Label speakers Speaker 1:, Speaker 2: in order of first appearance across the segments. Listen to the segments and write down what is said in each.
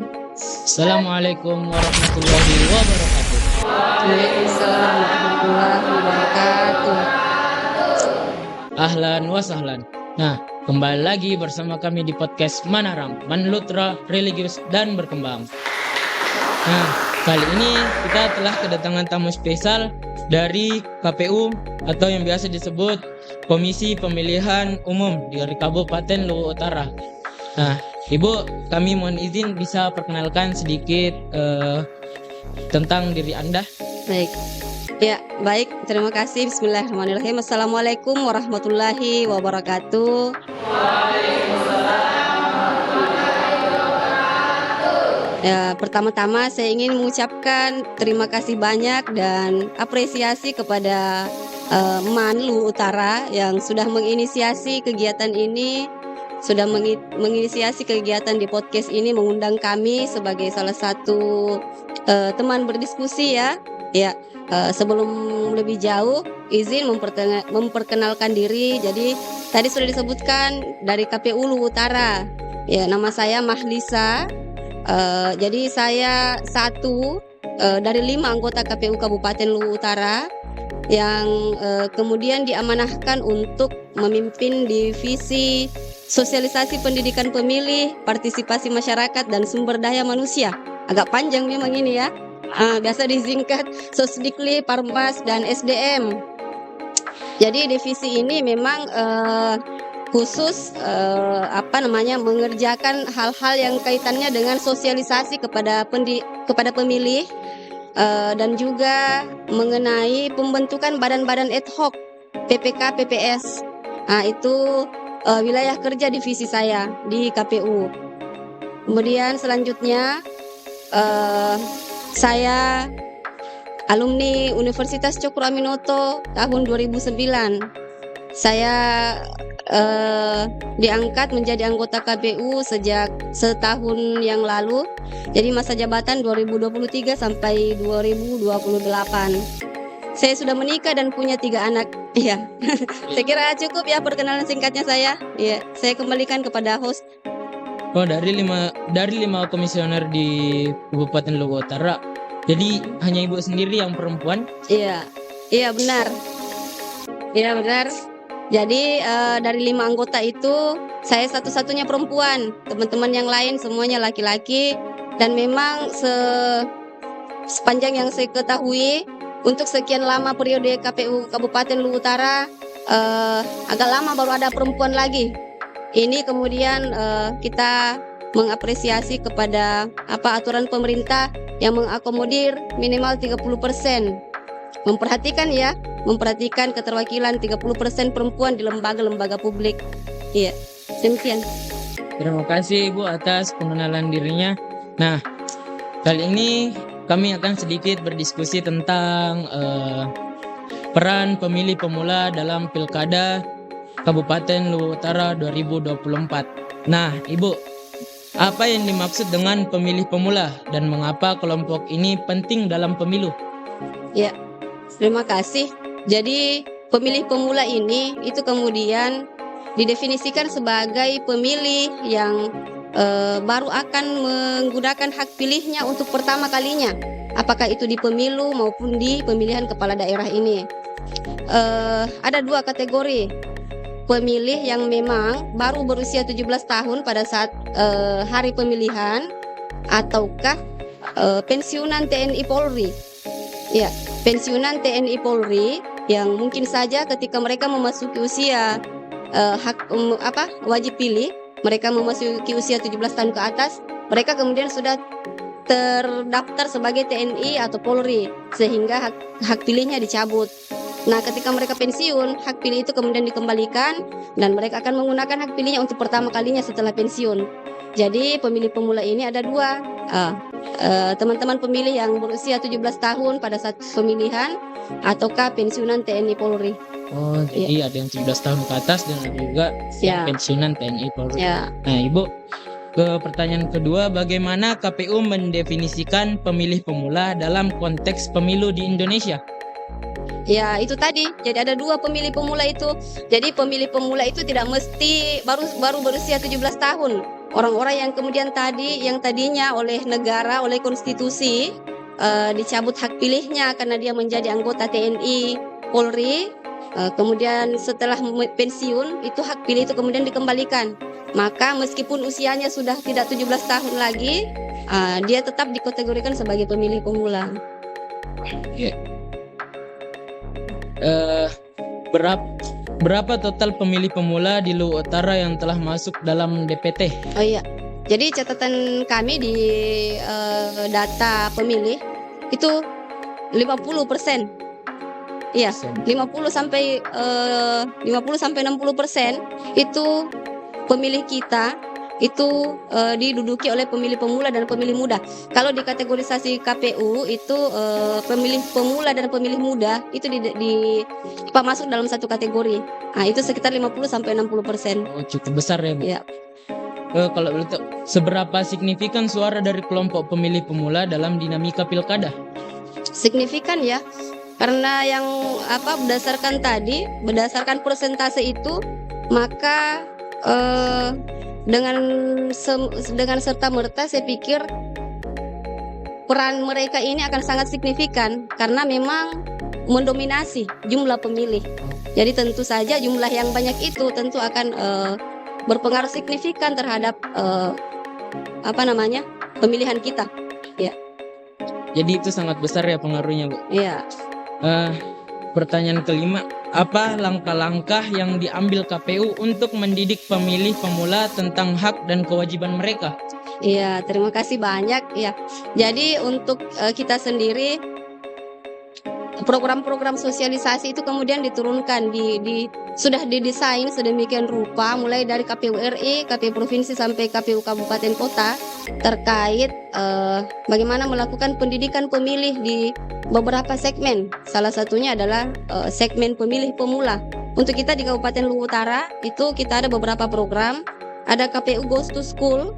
Speaker 1: Assalamualaikum warahmatullahi wabarakatuh.
Speaker 2: Waalaikumsalam warahmatullahi wabarakatuh.
Speaker 1: Ahlan wa sahlan. Nah, kembali lagi bersama kami di podcast Manaram, Manlutra, Religius dan Berkembang. Nah, kali ini kita telah kedatangan tamu spesial dari KPU atau yang biasa disebut Komisi Pemilihan Umum di Kabupaten Luwu Utara. Nah, Ibu, kami mohon izin bisa perkenalkan sedikit tentang diri Anda.
Speaker 2: Baik. Terima kasih. Bismillahirrahmanirrahim. Assalamualaikum warahmatullahi wabarakatuh. Ya, pertama-tama saya ingin mengucapkan terima kasih banyak dan apresiasi kepada Manlu Utara yang sudah menginisiasi kegiatan ini, sudah menginisiasi kegiatan di podcast ini, mengundang kami sebagai salah satu teman berdiskusi ya. Sebelum lebih jauh, izin memperkenalkan diri. Jadi tadi sudah disebutkan dari KPU Luwu Utara. Ya, nama saya Mahlisa. Jadi saya satu dari 5 anggota KPU Kabupaten Luwu Utara yang kemudian diamanahkan untuk memimpin divisi sosialisasi pendidikan pemilih, partisipasi masyarakat dan sumber daya manusia. Agak panjang memang ini ya. Biasa disingkat Sosdikli, Parmas dan SDM. Jadi divisi ini memang khusus mengerjakan hal-hal yang kaitannya dengan sosialisasi kepada pemilih dan juga mengenai pembentukan badan-badan ad hoc PPK PPS. Itu wilayah kerja divisi saya di KPU. Kemudian selanjutnya saya alumni Universitas Cokro Aminoto tahun 2009. Saya diangkat menjadi anggota KPU sejak setahun yang lalu. Jadi masa jabatan 2023 sampai 2028. Saya sudah menikah dan punya 3 anak. Ya, saya kira cukup ya perkenalan singkatnya saya. Ya, saya kembalikan kepada host.
Speaker 1: Oh, dari lima komisioner di Kabupaten Luwu Utara. Jadi hanya Ibu sendiri yang perempuan?
Speaker 2: Iya benar. Iya benar. Jadi dari 5 anggota itu saya satu-satunya perempuan. Teman-teman yang lain semuanya laki-laki. Dan memang sepanjang yang saya ketahui, untuk sekian lama periode KPU Kabupaten Luwu Utara, agak lama baru ada perempuan lagi. Ini kemudian kita mengapresiasi kepada aturan pemerintah yang mengakomodir minimal 30%. Memperhatikan keterwakilan 30% perempuan di lembaga-lembaga publik. Iya, demikian.
Speaker 1: Terima kasih Ibu atas pengenalan dirinya. Nah, kali ini kami akan sedikit berdiskusi tentang peran pemilih pemula dalam Pilkada Kabupaten Luwu Utara 2024. Nah, Ibu, apa yang dimaksud dengan pemilih pemula dan mengapa kelompok ini penting dalam pemilu?
Speaker 2: Ya, terima kasih. Jadi, pemilih pemula ini itu kemudian didefinisikan sebagai pemilih yang baru akan menggunakan hak pilihnya untuk pertama kalinya. Apakah itu di pemilu maupun di pemilihan kepala daerah ini. Ada 2 kategori. Pemilih yang memang baru berusia 17 tahun pada saat hari pemilihan, ataukah pensiunan TNI Polri. Ya, pensiunan TNI Polri yang mungkin saja ketika mereka memasuki usia wajib pilih, mereka memasuki usia 17 tahun ke atas, mereka kemudian sudah terdaftar sebagai TNI atau Polri, sehingga hak pilihnya dicabut. Nah, ketika mereka pensiun, hak pilih itu kemudian dikembalikan dan mereka akan menggunakan hak pilihnya untuk pertama kalinya setelah pensiun. Jadi pemilih pemula ini ada 2, teman-teman pemilih yang berusia 17 tahun pada saat pemilihan ataukah pensiunan TNI Polri.
Speaker 1: Oh, jadi ada yang 17 tahun ke atas dan ada juga yang pensiunan TNI Polri. Nah, Ibu, ke pertanyaan kedua, bagaimana KPU mendefinisikan pemilih pemula dalam konteks pemilu di Indonesia?
Speaker 2: Ya, itu tadi. Jadi ada 2 pemilih pemula itu. Jadi pemilih pemula itu tidak mesti baru berusia 17 tahun. orang-orang yang kemudian yang tadinya oleh negara, oleh konstitusi dicabut hak pilihnya karena dia menjadi anggota TNI, Polri, kemudian setelah pensiun itu hak pilih itu kemudian dikembalikan. Maka meskipun usianya sudah tidak 17 tahun lagi, dia tetap dikategorikan sebagai pemilih pemula.
Speaker 1: Berapa total pemilih pemula di Luwu Utara yang telah masuk dalam DPT?
Speaker 2: Oh iya, jadi catatan kami di data pemilih itu 50%. Iya, 50 sampai 60% itu pemilih kita itu diduduki oleh pemilih pemula dan pemilih muda. Kalau di kategorisasi KPU itu pemilih pemula dan pemilih muda itu masuk dalam satu kategori. Nah, itu sekitar 50 sampai 60%.
Speaker 1: Oh, cukup besar ya, Bu.
Speaker 2: Ya.
Speaker 1: Kalau begitu, seberapa signifikan suara dari kelompok pemilih pemula dalam dinamika pilkada?
Speaker 2: Signifikan ya. Karena yang berdasarkan persentase itu, maka dengan serta-merta saya pikir peran mereka ini akan sangat signifikan karena memang mendominasi jumlah pemilih. Jadi tentu saja jumlah yang banyak itu tentu akan berpengaruh signifikan terhadap pemilihan kita. Ya.
Speaker 1: Jadi itu sangat besar ya pengaruhnya, Bu.
Speaker 2: Iya.
Speaker 1: Pertanyaan kelima, apa langkah-langkah yang diambil KPU untuk mendidik pemilih pemula tentang hak dan kewajiban mereka?
Speaker 2: Iya, terima kasih banyak ya. Jadi untuk kita sendiri program-program sosialisasi itu kemudian diturunkan sudah didesain sedemikian rupa mulai dari KPU RI, KPU provinsi sampai KPU kabupaten kota terkait bagaimana melakukan pendidikan pemilih di beberapa segmen. Salah satunya adalah segmen pemilih pemula. Untuk kita di Kabupaten Luwu Utara itu kita ada beberapa program. Ada KPU Goes to School.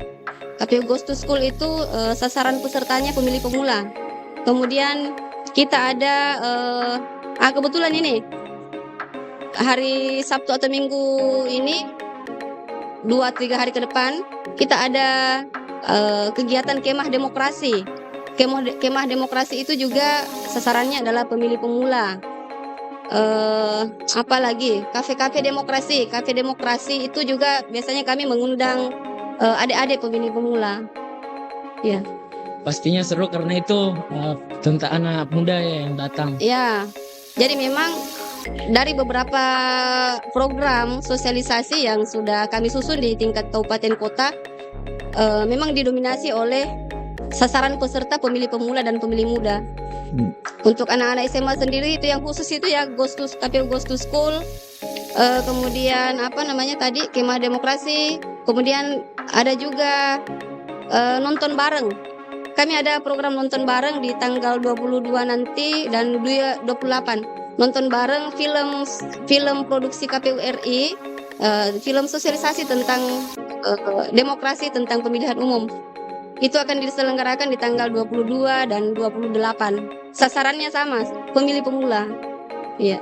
Speaker 2: KPU Goes to School itu sasaran pesertanya pemilih pemula. Kemudian kita ada kebetulan ini hari Sabtu atau Minggu ini 2-3 hari ke depan kita ada kegiatan kemah demokrasi. Kemah demokrasi itu juga sasarannya adalah pemilih pemula. Apalagi kafe demokrasi. Kafe demokrasi itu juga biasanya kami mengundang adik-adik pemilih pemula. Ya.
Speaker 1: Pastinya seru karena itu tentang anak muda ya yang datang.
Speaker 2: Ya. Jadi memang dari beberapa program sosialisasi yang sudah kami susun di tingkat kabupaten kota memang didominasi oleh sasaran peserta pemilih pemula dan pemilih muda. Untuk anak-anak SMA sendiri itu yang khusus itu ya KPU Goes to School, kemudian kemah demokrasi, kemudian ada juga nonton bareng. Kami ada program nonton bareng di tanggal 22 nanti dan 28 nonton bareng film produksi KPU RI, film sosialisasi tentang demokrasi tentang pemilihan umum. Itu akan diselenggarakan di tanggal 22 dan 28. Sasarannya sama, pemilih pemula. Iya.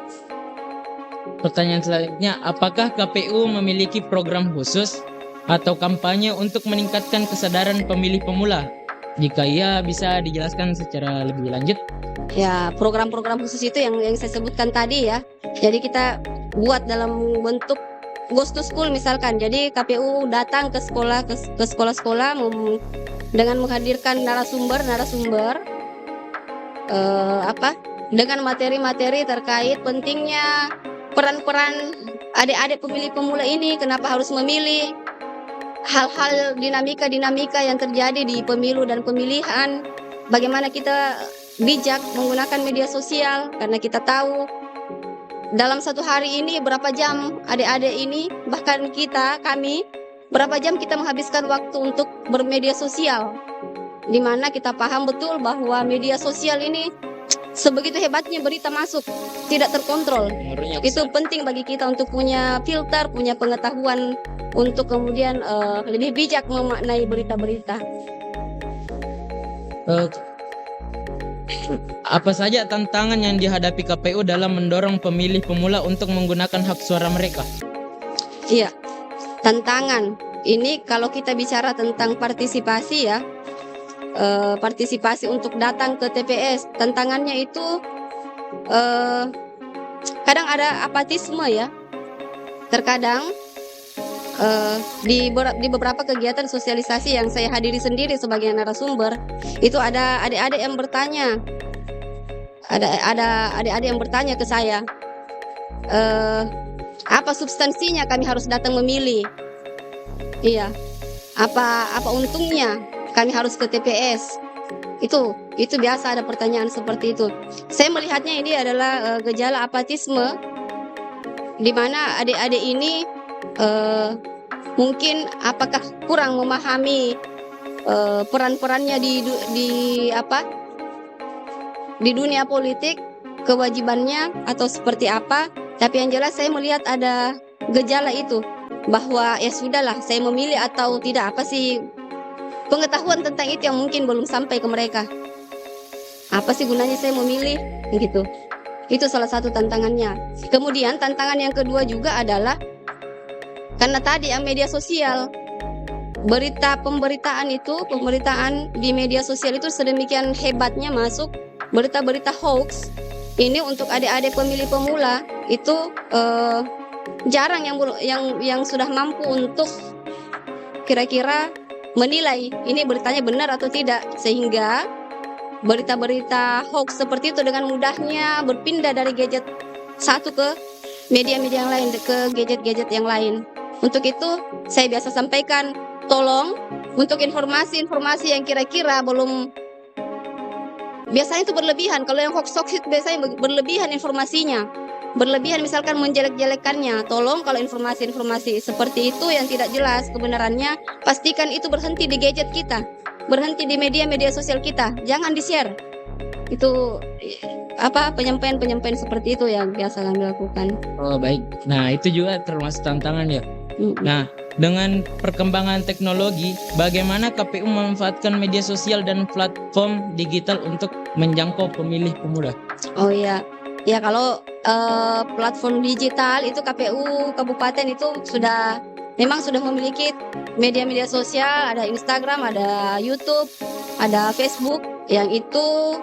Speaker 1: Pertanyaan selanjutnya, apakah KPU memiliki program khusus atau kampanye untuk meningkatkan kesadaran pemilih pemula? Jika iya, bisa dijelaskan secara lebih lanjut?
Speaker 2: Ya, program-program khusus itu yang saya sebutkan tadi ya. Jadi kita buat dalam bentuk Goes to School misalkan. Jadi KPU datang ke sekolah-sekolah dengan menghadirkan narasumber dengan materi-materi terkait pentingnya peran-peran adik-adik pemilih pemula ini, kenapa harus memilih, hal-hal dinamika yang terjadi di pemilu dan pemilihan, bagaimana kita bijak menggunakan media sosial karena kita tahu dalam satu hari ini berapa jam adik-adik ini, bahkan kami berapa jam kita menghabiskan waktu untuk bermedia sosial, di mana kita paham betul bahwa media sosial ini sebegitu hebatnya berita masuk, tidak terkontrol. Itu penting bagi kita untuk punya filter, punya pengetahuan untuk kemudian lebih bijak memaknai berita-berita.
Speaker 1: Apa saja tantangan yang dihadapi KPU dalam mendorong pemilih pemula untuk menggunakan hak suara mereka?
Speaker 2: Iya, tantangan. ini kalau kita bicara tentang partisipasi ya, partisipasi untuk datang ke TPS, tantangannya itu kadang ada apatisme ya. Terkadang di beberapa kegiatan sosialisasi yang saya hadiri sendiri sebagai narasumber, itu ada adik-adik yang bertanya, ada adik-adik yang bertanya ke saya, apa substansinya kami harus datang memilih? Iya, apa untungnya kami harus ke TPS? Itu biasa ada pertanyaan seperti itu. Saya melihatnya ini adalah gejala apatisme, di mana adik-adik ini mungkin apakah kurang memahami peran-perannya di dunia politik, kewajibannya atau seperti apa. Tapi yang jelas saya melihat ada gejala itu, bahwa ya sudahlah, saya memilih atau tidak, apa sih pengetahuan tentang itu yang mungkin belum sampai ke mereka. Apa sih gunanya saya memilih gitu. Itu salah satu tantangannya. Kemudian tantangan yang kedua juga adalah karena tadi yang media sosial, pemberitaan di media sosial itu sedemikian hebatnya masuk berita-berita hoax. Ini untuk adik-adik pemilih pemula itu jarang yang sudah mampu untuk kira-kira menilai ini beritanya benar atau tidak, sehingga berita-berita hoax seperti itu dengan mudahnya berpindah dari gadget satu ke media-media yang lain, ke gadget-gadget yang lain. Untuk itu saya biasa sampaikan, tolong untuk informasi-informasi yang kira-kira belum, biasanya itu berlebihan. Kalau yang hoax itu biasanya berlebihan informasinya, berlebihan misalkan menjelek-jelekannya. Tolong kalau informasi-informasi seperti itu yang tidak jelas kebenarannya, pastikan itu berhenti di gadget kita, berhenti di media-media sosial kita, jangan di-share. Itu penyampaian seperti itu yang biasa kami lakukan.
Speaker 1: Oh baik, nah itu juga termasuk tantangan ya. Nah, dengan perkembangan teknologi, bagaimana KPU memanfaatkan media sosial dan platform digital untuk menjangkau pemilih pemula?
Speaker 2: Oh iya, ya kalau platform digital itu KPU Kabupaten itu memang sudah memiliki media-media sosial, ada Instagram, ada YouTube, ada Facebook, yang itu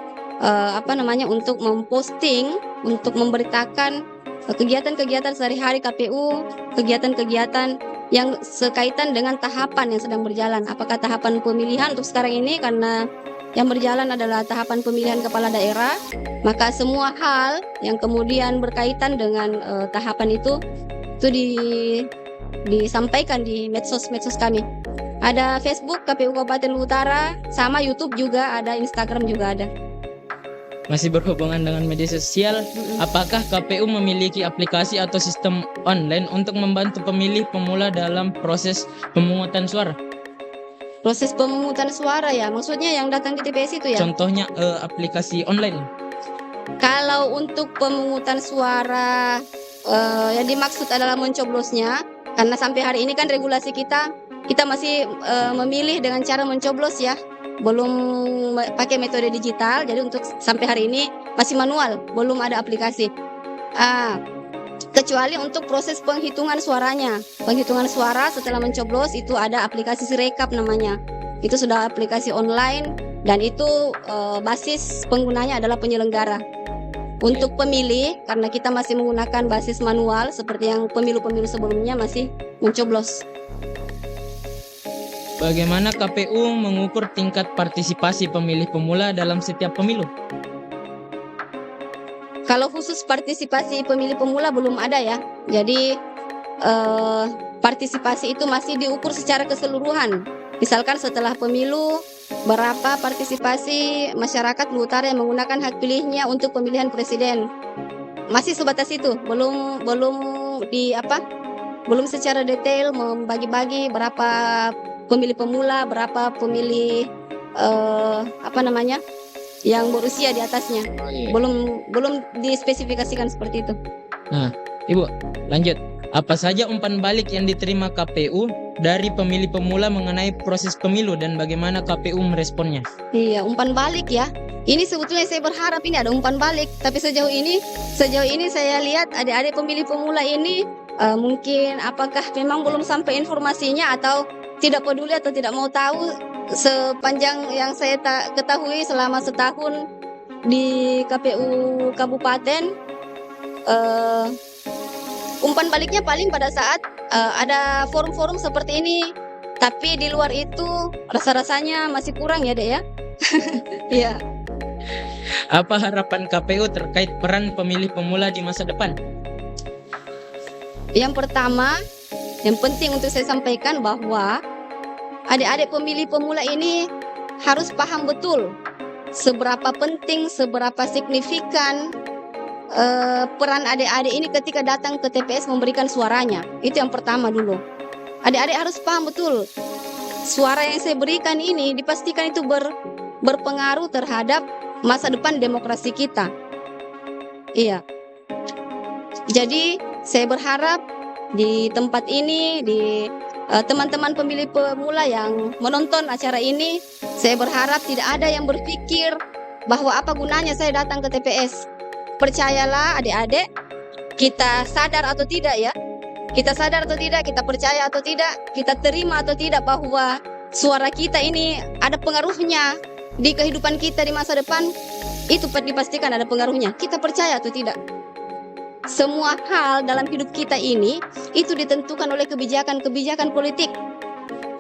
Speaker 2: untuk memposting, untuk memberitakan kegiatan-kegiatan sehari-hari KPU, kegiatan-kegiatan yang sekaitan dengan tahapan yang sedang berjalan. Apakah tahapan pemilihan untuk sekarang ini, karena yang berjalan adalah tahapan pemilihan kepala daerah, maka semua hal yang kemudian berkaitan dengan tahapan itu disampaikan di medsos kami. Ada Facebook KPU Kabupaten Luhut Utara, sama YouTube juga ada, Instagram juga ada.
Speaker 1: Masih berhubungan dengan media sosial, apakah KPU memiliki aplikasi atau sistem online untuk membantu pemilih pemula dalam proses pemungutan suara?
Speaker 2: Proses pemungutan suara ya, maksudnya yang datang di TPS itu ya?
Speaker 1: Contohnya aplikasi online.
Speaker 2: Kalau untuk pemungutan suara yang dimaksud adalah mencoblosnya, karena sampai hari ini kan regulasi kita masih memilih dengan cara mencoblos ya, belum pakai metode digital. Jadi untuk sampai hari ini masih manual, belum ada aplikasi. Kecuali untuk proses penghitungan suaranya, penghitungan suara setelah mencoblos itu ada aplikasi Sirekap namanya. Itu sudah aplikasi online dan itu basis penggunanya adalah penyelenggara. Untuk pemilih, karena kita masih menggunakan basis manual seperti yang pemilu-pemilu sebelumnya, masih mencoblos.
Speaker 1: Bagaimana KPU mengukur tingkat partisipasi pemilih pemula dalam setiap pemilu?
Speaker 2: Kalau khusus partisipasi pemilih pemula belum ada ya. Jadi partisipasi itu masih diukur secara keseluruhan. Misalkan setelah pemilu, berapa partisipasi masyarakat Luhut Utara yang menggunakan hak pilihnya untuk pemilihan presiden. Masih sebatas itu, belum secara detail membagi-bagi berapa pemilih pemula, berapa pemilih yang berusia di atasnya. Belum dispesifikasikan seperti itu.
Speaker 1: Nah, Ibu, lanjut. Apa saja umpan balik yang diterima KPU dari pemilih pemula mengenai proses pemilu dan bagaimana KPU meresponnya?
Speaker 2: Iya, umpan balik ya. Ini sebetulnya saya berharap ini ada umpan balik, tapi sejauh ini saya lihat adik-adik pemilih pemula ini Mungkin apakah memang belum sampai informasinya atau tidak peduli atau tidak mau tahu. Sepanjang yang saya ketahui selama setahun di KPU Kabupaten, eh, umpan baliknya paling pada saat ada forum-forum seperti ini. Tapi di luar itu rasa-rasanya masih kurang ya Dek ya. Iya.
Speaker 1: Apa harapan KPU terkait peran pemilih pemula di masa depan?
Speaker 2: Yang pertama, yang penting untuk saya sampaikan bahwa adik-adik pemilih pemula ini harus paham betul seberapa penting, seberapa signifikan peran adik-adik ini ketika datang ke TPS memberikan suaranya. Itu yang pertama dulu. Adik-adik harus paham betul suara yang saya berikan ini dipastikan itu berpengaruh terhadap masa depan demokrasi kita. Iya. Jadi saya berharap di tempat ini, di teman-teman pemilih pemula yang menonton acara ini, saya berharap tidak ada yang berpikir bahwa apa gunanya saya datang ke TPS. Percayalah adik-adik, kita sadar atau tidak ya, kita sadar atau tidak, kita percaya atau tidak, kita terima atau tidak bahwa suara kita ini ada pengaruhnya di kehidupan kita di masa depan, itu dipastikan ada pengaruhnya. Kita percaya atau tidak. Semua hal dalam hidup kita ini itu ditentukan oleh kebijakan-kebijakan politik.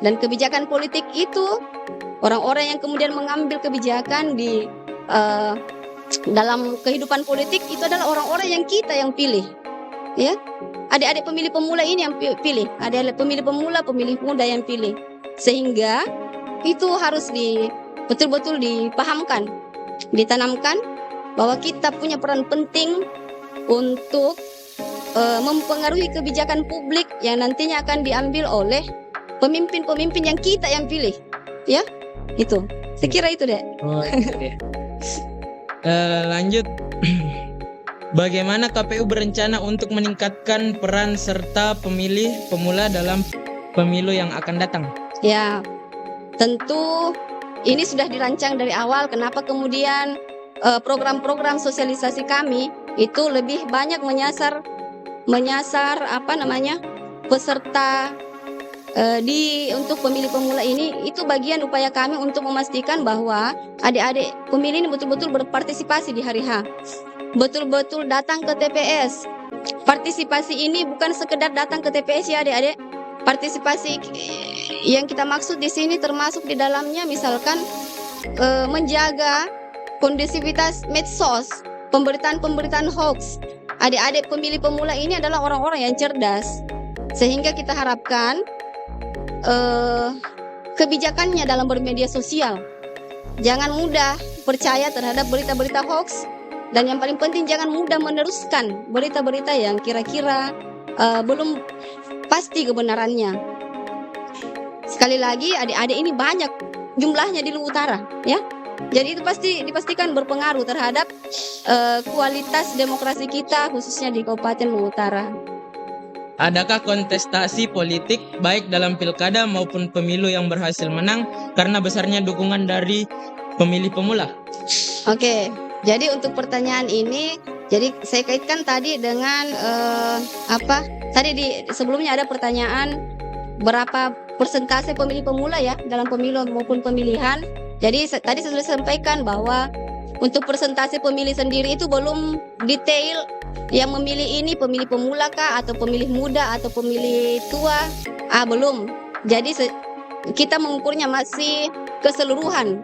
Speaker 2: Dan kebijakan politik itu orang-orang yang kemudian mengambil kebijakan di dalam kehidupan politik itu adalah orang-orang yang kita yang pilih. Ya. Adik-adik pemilih pemula ini yang pilih. Adik-adik pemilih pemula, pemilih muda yang pilih. Sehingga itu harus betul-betul dipahamkan, ditanamkan bahwa kita punya peran penting untuk mempengaruhi kebijakan publik yang nantinya akan diambil oleh pemimpin-pemimpin yang kita yang pilih, ya, itu. Saya kira itu deh.
Speaker 1: Oh, itu dia. Lanjut, bagaimana KPU berencana untuk meningkatkan peran serta pemilih pemula dalam pemilu yang akan datang?
Speaker 2: Ya, tentu ini sudah dirancang dari awal. Kenapa kemudian program-program sosialisasi kami itu lebih banyak menyasar peserta untuk pemilih pemula ini. Itu bagian upaya kami untuk memastikan bahwa adik-adik pemilih ini betul-betul berpartisipasi di hari H, betul-betul datang ke TPS. Partisipasi ini bukan sekedar datang ke TPS ya adik-adik. Partisipasi yang kita maksud di sini termasuk di dalamnya misalkan menjaga kondisivitas medsos, pemberitaan-pemberitaan hoax. Adik-adik pemilih pemula ini adalah orang-orang yang cerdas, sehingga kita harapkan kebijakannya dalam bermedia sosial jangan mudah percaya terhadap berita-berita hoax, dan yang paling penting jangan mudah meneruskan berita-berita yang kira-kira belum pasti kebenarannya. Sekali lagi, adik-adik ini banyak jumlahnya di Luwu Utara, ya. Jadi itu pasti dipastikan berpengaruh terhadap kualitas demokrasi kita khususnya di Kabupaten Luwu Utara.
Speaker 1: Adakah kontestasi politik baik dalam pilkada maupun pemilu yang berhasil menang karena besarnya dukungan dari pemilih pemula?
Speaker 2: Oke, jadi untuk pertanyaan ini, jadi saya kaitkan tadi dengan Tadi sebelumnya ada pertanyaan berapa persentase pemilih pemula ya dalam pemilu maupun pemilihan. Jadi tadi saya sudah sampaikan bahwa untuk persentase pemilih sendiri itu belum detail. Yang memilih ini pemilih pemula kah atau pemilih muda atau pemilih tua? Belum. Jadi kita mengukurnya masih keseluruhan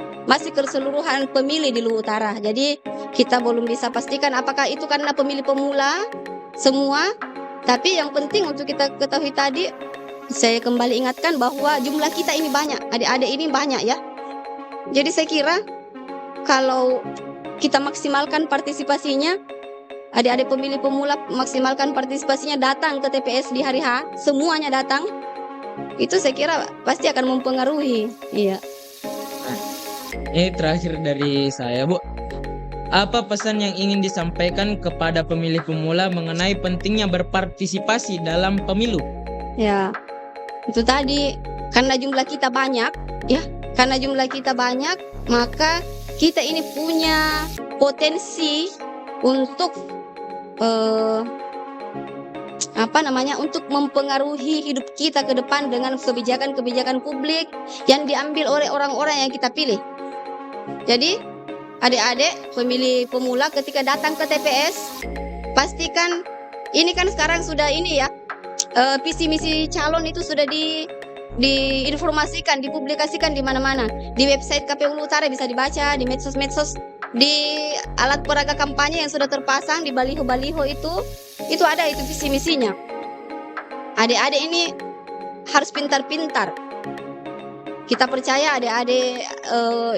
Speaker 2: pemilih di Luwu Utara. Jadi kita belum bisa pastikan apakah itu karena pemilih pemula semua. Tapi yang penting untuk kita ketahui tadi, saya kembali ingatkan bahwa jumlah kita ini banyak, adik-adik ini banyak ya. Jadi saya kira kalau kita maksimalkan partisipasinya, adik-adik pemilih pemula maksimalkan partisipasinya, datang ke TPS di hari H, semuanya datang, itu saya kira pasti akan mempengaruhi. Iya.
Speaker 1: Ini terakhir dari saya, Bu. Apa pesan yang ingin disampaikan kepada pemilih pemula mengenai pentingnya berpartisipasi dalam pemilu?
Speaker 2: Ya, itu tadi, karena jumlah kita banyak, ya, karena jumlah kita banyak, maka kita ini punya potensi untuk untuk mempengaruhi hidup kita ke depan dengan kebijakan-kebijakan publik yang diambil oleh orang-orang yang kita pilih. Jadi adik-adik pemilih pemula ketika datang ke TPS, pastikan ini kan sekarang sudah ini ya, visi misi calon itu sudah diinformasikan, dipublikasikan di mana-mana. Di website KPU Utara bisa dibaca, di medsos-medsos, di alat peraga kampanye yang sudah terpasang di baliho-baliho itu ada itu visi misinya. Adik-adik ini harus pintar-pintar. Kita percaya adik-adik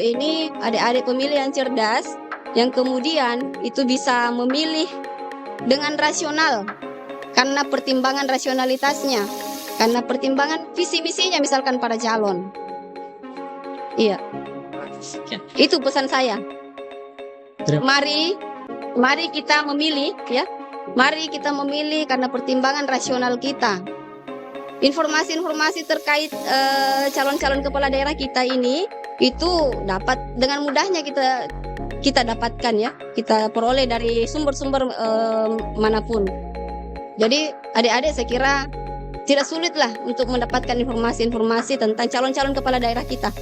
Speaker 2: ini adik-adik pemilih yang cerdas, yang kemudian itu bisa memilih dengan rasional karena pertimbangan rasionalitasnya, karena pertimbangan visi misinya misalkan para calon. Iya, itu pesan saya. Mari kita memilih ya. Mari kita memilih karena pertimbangan rasional kita. Informasi-informasi terkait calon-calon kepala daerah kita ini itu dapat dengan mudahnya kita dapatkan ya. Kita peroleh dari sumber-sumber manapun. Jadi adik-adik saya kira tidak sulit lah untuk mendapatkan informasi-informasi tentang calon-calon kepala daerah kita.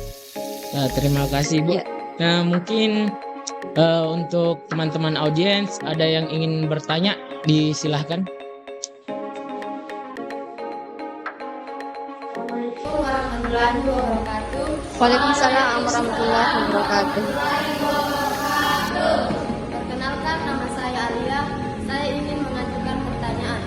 Speaker 1: Nah, terima kasih Bu.
Speaker 2: Ya.
Speaker 1: Nah mungkin untuk teman-teman audiens ada yang ingin bertanya, disilahkan.
Speaker 3: Assalamualaikum warahmatullahi wabarakatuh.
Speaker 2: Waalaikumsalam warahmatullahi wabarakatuh.
Speaker 3: Perkenalkan, nama saya Alia. Saya ingin mengajukan pertanyaan.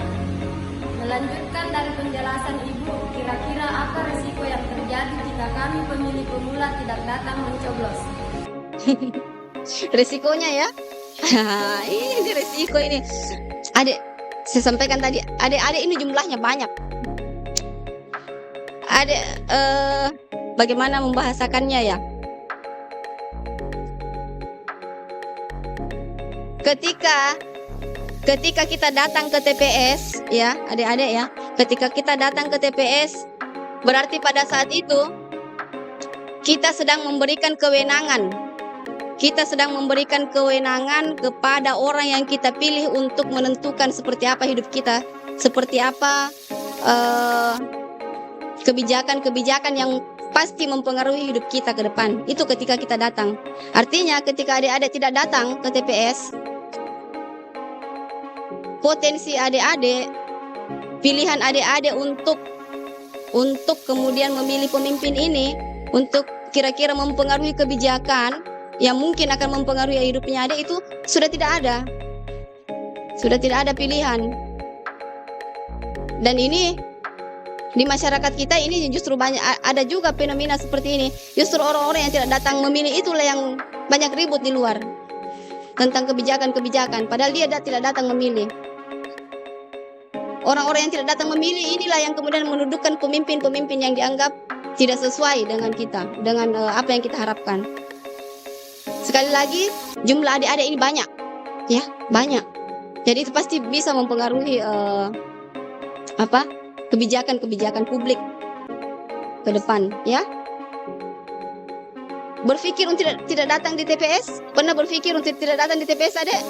Speaker 3: Melanjutkan dari penjelasan Ibu, kira-kira apa risiko yang terjadi jika kami pemilih pemula tidak datang mencoblos?
Speaker 2: Risikonya ya. Ini risiko ini. Adik, saya sampaikan tadi, adik-adik ini jumlahnya banyak. Adik, bagaimana membahasakannya ya? Ketika kita datang ke TPS ya, adik-adik ya. Ketika kita datang ke TPS, berarti pada saat itu kita sedang memberikan kewenangan. Kita sedang memberikan kewenangan kepada orang yang kita pilih untuk menentukan seperti apa hidup kita, seperti apa kebijakan-kebijakan yang pasti mempengaruhi hidup kita ke depan. Itu ketika kita datang. Artinya ketika adik-adik tidak datang ke TPS, potensi adik-adik, pilihan adik-adik untuk kemudian memilih pemimpin ini, untuk kira-kira mempengaruhi kebijakan yang mungkin akan mempengaruhi hidupnya adik, itu sudah tidak ada. Sudah tidak ada pilihan. Dan ini di masyarakat kita ini justru banyak ada juga fenomena seperti ini. Justru orang-orang yang tidak datang memilih itulah yang banyak ribut di luar tentang kebijakan-kebijakan, padahal dia tidak datang memilih. Orang-orang yang tidak datang memilih inilah yang kemudian mendudukan pemimpin-pemimpin yang dianggap tidak sesuai dengan kita, dengan apa yang kita harapkan. Sekali lagi, jumlah adik-adik ini banyak, ya, banyak. Jadi itu pasti bisa mempengaruhi kebijakan-kebijakan publik ke depan, ya. Berpikir untuk tidak datang di TPS? Pernah berpikir untuk tidak datang di TPS, Adek?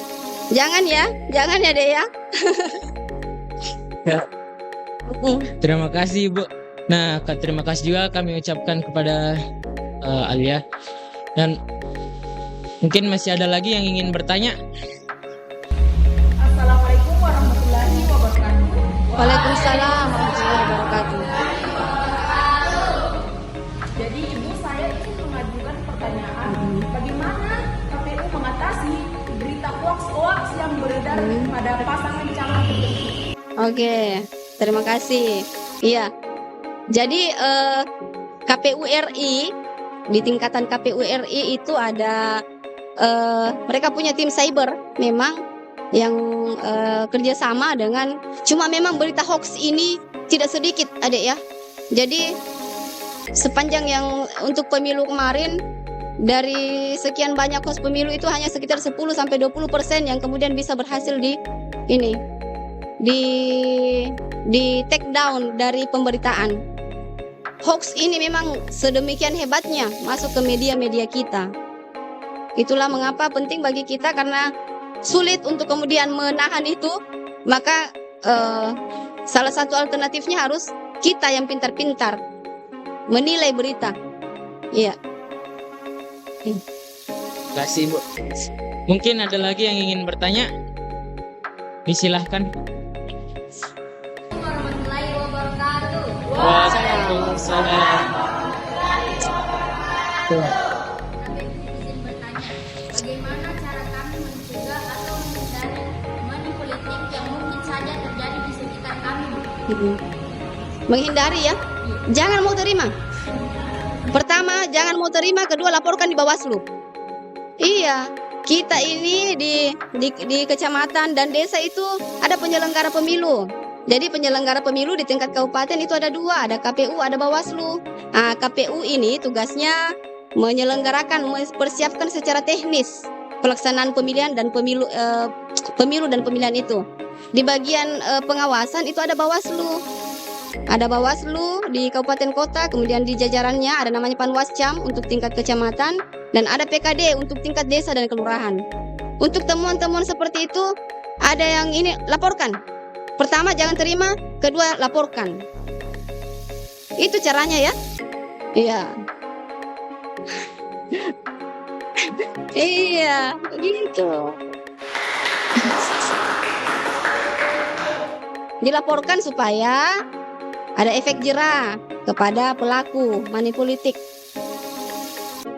Speaker 2: Jangan ya, Dek ya.
Speaker 1: Ya. Terima kasih Bu. Nah, terima kasih juga kami ucapkan kepada Alia. Dan mungkin masih ada lagi yang ingin bertanya.
Speaker 4: Assalamualaikum warahmatullahi wabarakatuh.
Speaker 2: Waalaikumsalam warahmatullahi wabarakatuh.
Speaker 4: Jadi Ibu, saya ingin mengajukan pertanyaan. Bagaimana KPU mengatasi berita hoax yang beredar pada pasangan calon tertentu?
Speaker 2: Oke, terima kasih. Iya. Jadi KPU RI, di tingkatan KPU RI itu ada mereka punya tim cyber memang yang kerjasama dengan, cuma memang berita hoax ini tidak sedikit, Adek ya. Jadi sepanjang yang untuk pemilu kemarin, dari sekian banyak hoax pemilu itu hanya sekitar 10-20% yang kemudian bisa berhasil di take down dari pemberitaan. Hoax ini memang sedemikian hebatnya masuk ke media-media kita. Itulah mengapa penting bagi kita, karena sulit untuk kemudian menahan itu, maka salah satu alternatifnya harus kita yang pintar-pintar menilai berita. Iya.
Speaker 1: Kasih Bu. Mungkin ada lagi yang ingin bertanya? Disilahkan.
Speaker 3: Warahmatullahi wabarakatuh.
Speaker 1: Waalaikumsalam.
Speaker 3: Kami izin bertanya, bagaimana cara kami mencegah atau menghindari money politik yang mungkin saja terjadi di sekitar kami?
Speaker 2: Menghindari ya. Jangan mau terima. Pertama, jangan mau terima. Kedua, laporkan di Bawaslu. Iya, kita ini di kecamatan dan desa itu ada penyelenggara pemilu. Jadi penyelenggara pemilu di tingkat kabupaten itu ada dua, ada KPU, ada Bawaslu. Nah, KPU ini tugasnya menyelenggarakan, mempersiapkan secara teknis pelaksanaan pemilihan dan pemilu dan pemilihan itu. Di bagian pengawasan itu ada Bawaslu. Ada Bawaslu di kabupaten kota, kemudian di jajarannya ada namanya Panwascam untuk tingkat kecamatan, dan ada PKD untuk tingkat desa dan kelurahan. Untuk temuan-temuan seperti itu, ada yang ini laporkan. Pertama, jangan terima. Kedua, laporkan. Itu caranya ya. Iya. Iya, gitu. Dilaporkan supaya ada efek jerah kepada pelaku money politik.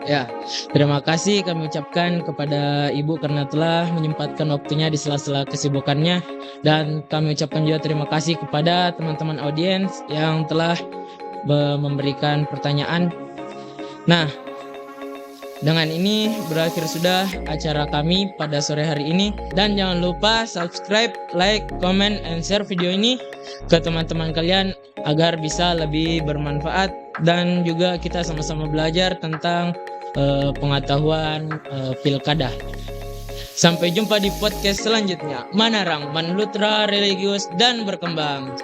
Speaker 1: Ya, terima kasih kami ucapkan kepada Ibu karena telah menyempatkan waktunya di sela-sela kesibukannya, dan kami ucapkan juga terima kasih kepada teman-teman audiens yang telah memberikan pertanyaan. Nah, dengan ini berakhir sudah acara kami pada sore hari ini, dan jangan lupa subscribe, like, comment, and share video ini ke teman-teman kalian agar bisa lebih bermanfaat, dan juga kita sama-sama belajar tentang pengetahuan pilkada. Sampai jumpa di podcast selanjutnya. Manarang, Manlutra Religius dan Berkembang.